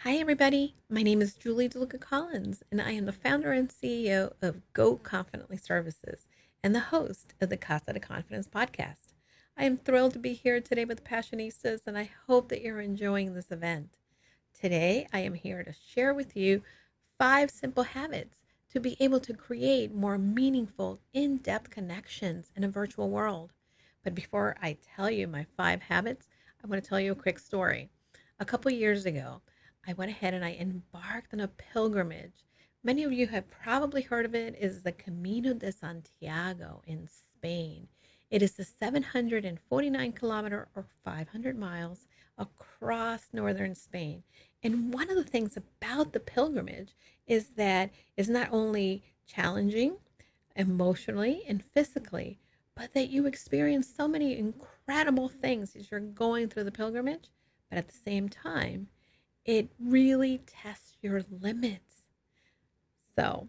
Hi, everybody. My name is Julie DeLucca-Collins, and I am the founder and CEO of Go Confidently Services and the host of the Casa de Confidence podcast. I am thrilled to be here today with Passionistas, and I hope that you're enjoying this event. Today, I am here to share with you 5 simple habits to be able to create more meaningful, in depth connections in a virtual world. But before I tell you my 5 habits, I want to tell you a quick story. A couple years ago, I went ahead and I embarked on a pilgrimage. Many of you have probably heard of it. Is the Camino de Santiago in Spain. It is the 749 kilometer or 500 miles across northern Spain. And one of the things about the pilgrimage is that it's not only challenging emotionally and physically, but that you experience so many incredible things as you're going through the pilgrimage. But at the same time, it really tests your limits. So,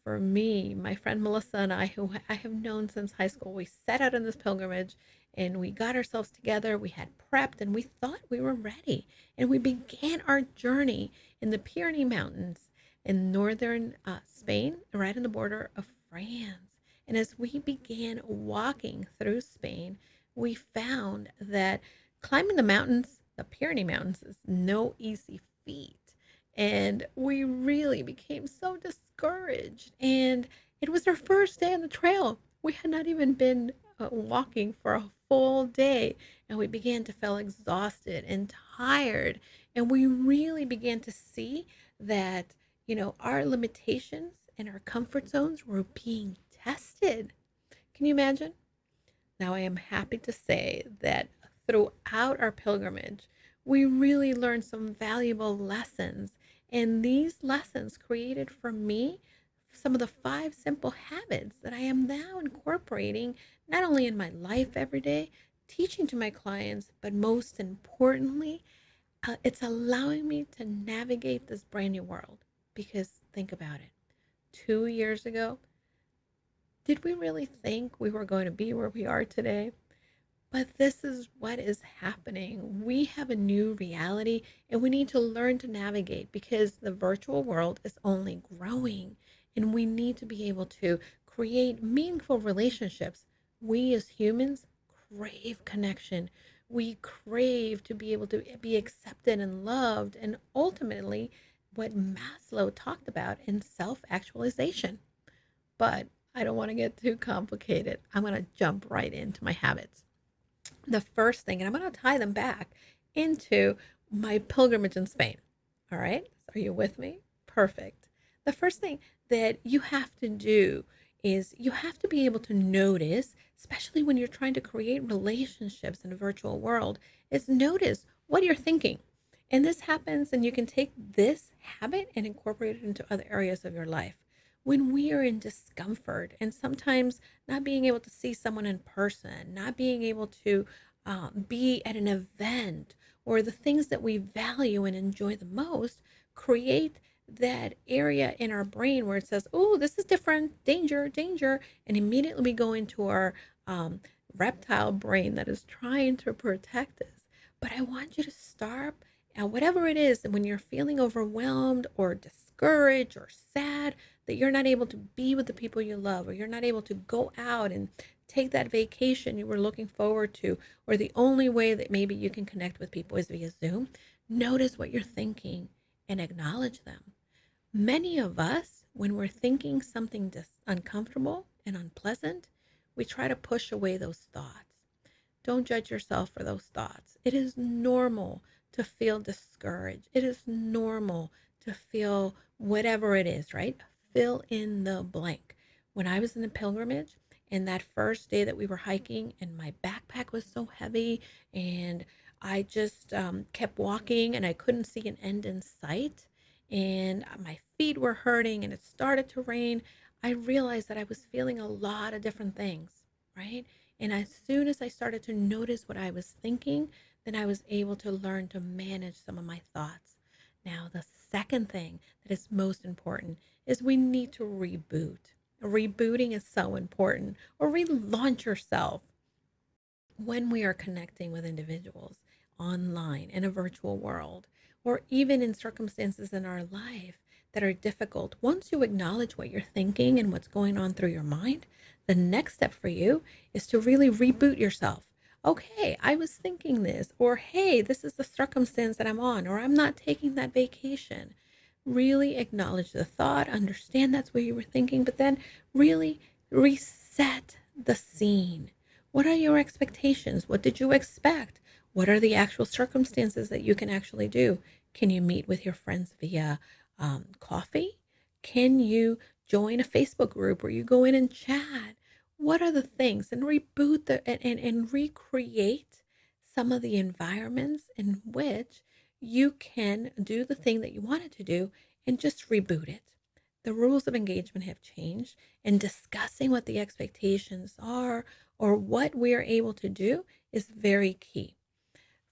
for me, my friend Melissa and I, who I have known since high school, we set out on this pilgrimage and we got ourselves together. We had prepped and we thought we were ready. And we began our journey in the Pyrenees Mountains in northern Spain, right on the border of France. And as we began walking through Spain, we found that climbing the mountains, the Pyrenees Mountains, is no easy feat. And we really became so discouraged. And it was our first day on the trail. We had not even been walking for a full day. And we began to feel exhausted and tired. And we really began to see that, our limitations and our comfort zones were being tested. Can you imagine? Now, I am happy to say that throughout our pilgrimage, we really learned some valuable lessons. And these lessons created for me some of the 5 simple habits that I am now incorporating not only in my life every day, teaching to my clients, but most importantly, it's allowing me to navigate this brand new world. Because think about it, 2 years ago, did we really think we were going to be where we are today? But this is what is happening. We have a new reality and we need to learn to navigate because the virtual world is only growing and we need to be able to create meaningful relationships. We as humans crave connection. We crave to be able to be accepted and loved, and ultimately, what Maslow talked about in self actualization. But I don't want to get too complicated. I'm going to jump right into my habits. The first thing, and I'm going to tie them back into my pilgrimage in Spain. All right. Are you with me? Perfect. The first thing that you have to do is you have to be able to notice, especially when you're trying to create relationships in a virtual world, is notice what you're thinking. And this happens, and you can take this habit and incorporate it into other areas of your life. When we are in discomfort and sometimes not being able to see someone in person, not being able to be at an event, or the things that we value and enjoy the most, create that area in our brain where it says, oh, this is different, danger, danger. And immediately we go into our reptile brain that is trying to protect us. But I want you to start, and whatever it is, when you're feeling overwhelmed or discouraged or sad, that you're not able to be with the people you love, or you're not able to go out and take that vacation you were looking forward to, or the only way that maybe you can connect with people is via Zoom, notice what you're thinking and acknowledge them. Many of us, when we're thinking something uncomfortable and unpleasant, we try to push away those thoughts. Don't judge yourself for those thoughts. It is normal to feel discouraged. It is normal to feel whatever it is, right? Fill in the blank. When I was in the pilgrimage, and that first day that we were hiking, and my backpack was so heavy, and I just kept walking, and I couldn't see an end in sight, and my feet were hurting, and it started to rain. I realized that I was feeling a lot of different things, right? And as soon as I started to notice what I was thinking, then I was able to learn to manage some of my thoughts. Now, the second thing that is most important is we need to reboot. Rebooting is so important, or relaunch yourself when we are connecting with individuals online in a virtual world. or even in circumstances in our life that are difficult, once you acknowledge what you're thinking and what's going on through your mind, the next step for you is to really reboot yourself. Okay, I was thinking this, or hey, this is the circumstance that I'm on, or I'm not taking that vacation. Really acknowledge the thought, understand that's what you were thinking, but then really reset the scene. What are your expectations? What did you expect? What are the actual circumstances that you can actually do? Can you meet with your friends via coffee? Can you join a Facebook group where you go in and chat? What are the things? And reboot and recreate some of the environments in which you can do the thing that you wanted to do and just reboot it. The rules of engagement have changed, and discussing what the expectations are or what we are able to do is very key.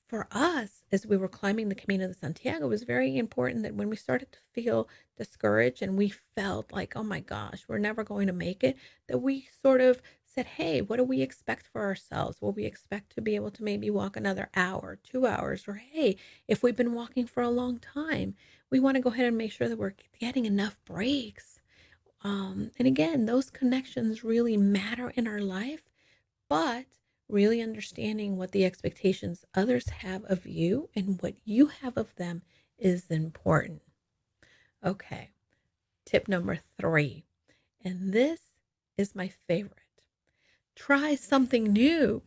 For us, as we were climbing the Camino de Santiago, it was very important that when we started to feel discouraged and we felt like, oh my gosh, we're never going to make it, that we sort of said, hey, what do we expect for ourselves? Will we expect to be able to maybe walk another hour, 2 hours? Or hey, if we've been walking for a long time, we want to go ahead and make sure that we're getting enough breaks. And again, those connections really matter in our life, but really understanding what the expectations others have of you and what you have of them is important. Okay, tip number 3, and this is my favorite. Try something new.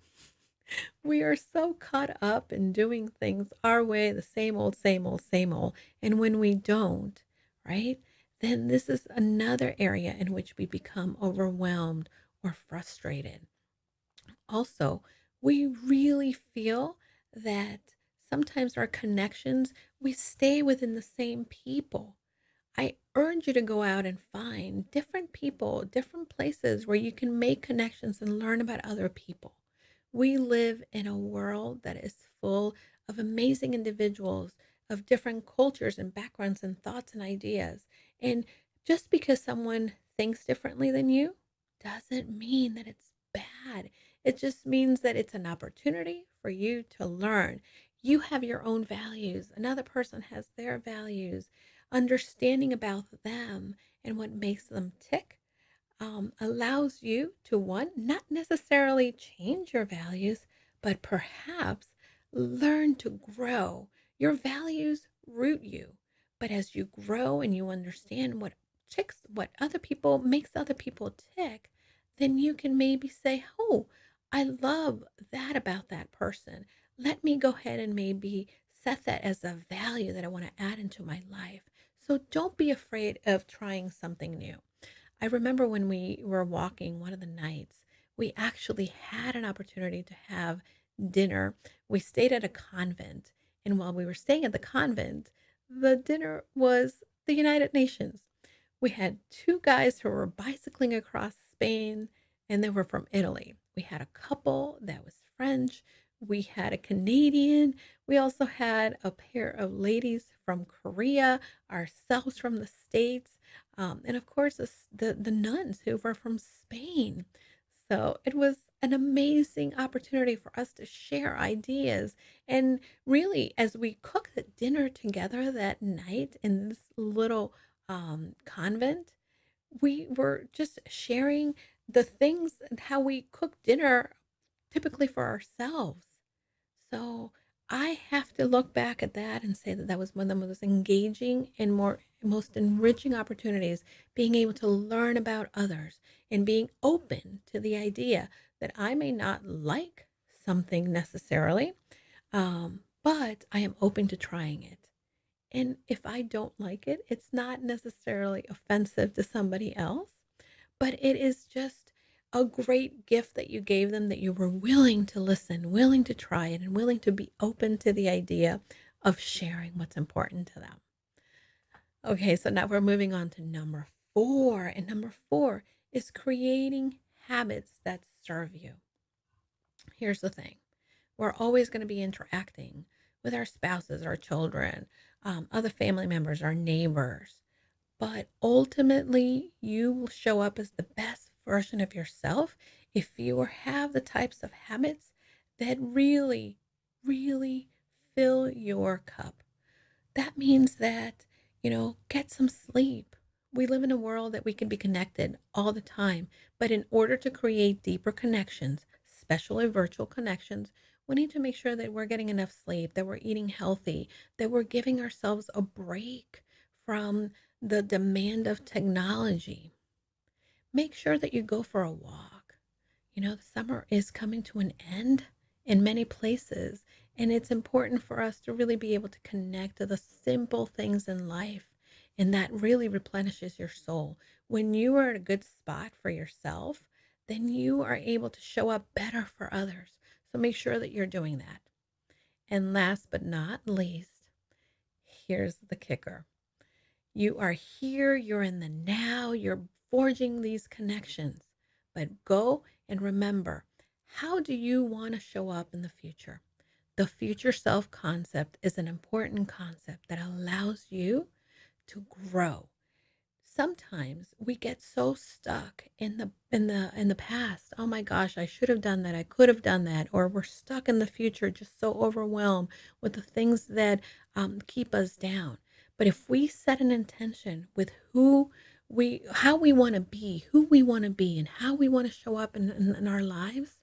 We are so caught up in doing things our way, the same old, same old, same old. And when we don't, right, then this is another area in which we become overwhelmed or frustrated. Also, we really feel that sometimes our connections, we stay within the same people. I urge you to go out and find different people, different places where you can make connections and learn about other people. We live in a world that is full of amazing individuals of different cultures and backgrounds and thoughts and ideas. And just because someone thinks differently than you doesn't mean that it's bad. It just means that it's an opportunity for you to learn. You have your own values, another person has their values. Understanding about them and what makes them tick allows you to, one, not necessarily change your values, but perhaps learn to grow. Your values root you, but as you grow and you understand what ticks, what other people makes other people tick, then you can maybe say, oh, I love that about that person. Let me go ahead and maybe set that as a value that I want to add into my life. So don't be afraid of trying something new. I remember when we were walking one of the nights, we actually had an opportunity to have dinner. We stayed at a convent. And while we were staying at the convent, the dinner was the United Nations. We had two guys who were bicycling across Spain, and they were from Italy. We had a couple that was French. We had a Canadian. We also had a pair of ladies from Korea, ourselves from the States, and of course, the nuns who were from Spain. So it was an amazing opportunity for us to share ideas. And really, as we cooked the dinner together that night in this little convent, we were just sharing the things and how we cook dinner typically for ourselves. So I have to look back at that and say that that was one of the most engaging and most enriching opportunities, being able to learn about others and being open to the idea that I may not like something necessarily, but I am open to trying it. And if I don't like it, it's not necessarily offensive to somebody else, but it is just a great gift that you gave them, that you were willing to listen, willing to try it, and willing to be open to the idea of sharing what's important to them. Okay, so now we're moving on to number 4. And number 4 is creating habits that serve you. Here's the thing, we're always going to be interacting with our spouses, our children, other family members, our neighbors. But ultimately, you will show up as the best version of yourself if you have the types of habits that really, really fill your cup. That means that, get some sleep. We live in a world that we can be connected all the time, but in order to create deeper connections, especially virtual connections, we need to make sure that we're getting enough sleep, that we're eating healthy, that we're giving ourselves a break from the demand of technology. Make sure that you go for a walk. The summer is coming to an end in many places, and it's important for us to really be able to connect to the simple things in life, and that really replenishes your soul. When you are at a good spot for yourself, then you are able to show up better for others. So make sure that you're doing that. And last but not least, here's the kicker. You are here, you're in the now, you're forging these connections. But go and remember, how do you want to show up in the future? The future self concept is an important concept that allows you to grow. Sometimes we get so stuck in the past. Oh my gosh, I should have done that. I could have done that. Or we're stuck in the future, just so overwhelmed with the things that keep us down. But if we set an intention with how we want to be, who we want to be, and how we want to show up in our lives,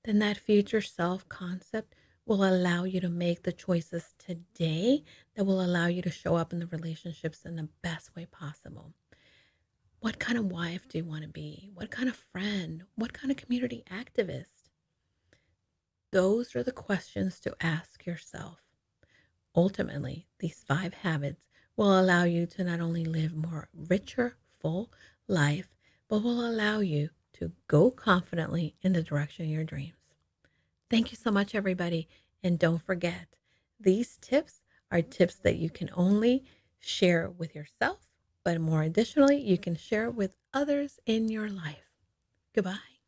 then that future self concept will allow you to make the choices today that will allow you to show up in the relationships in the best way possible. What kind of wife do you want to be? What kind of friend? What kind of community activist? Those are the questions to ask yourself. Ultimately, these 5 habits will allow you to not only live more richer, full life, but will allow you to go confidently in the direction of your dreams. Thank you so much, everybody. And don't forget, these tips are tips that you can only share with yourself, but more additionally, you can share with others in your life. Goodbye.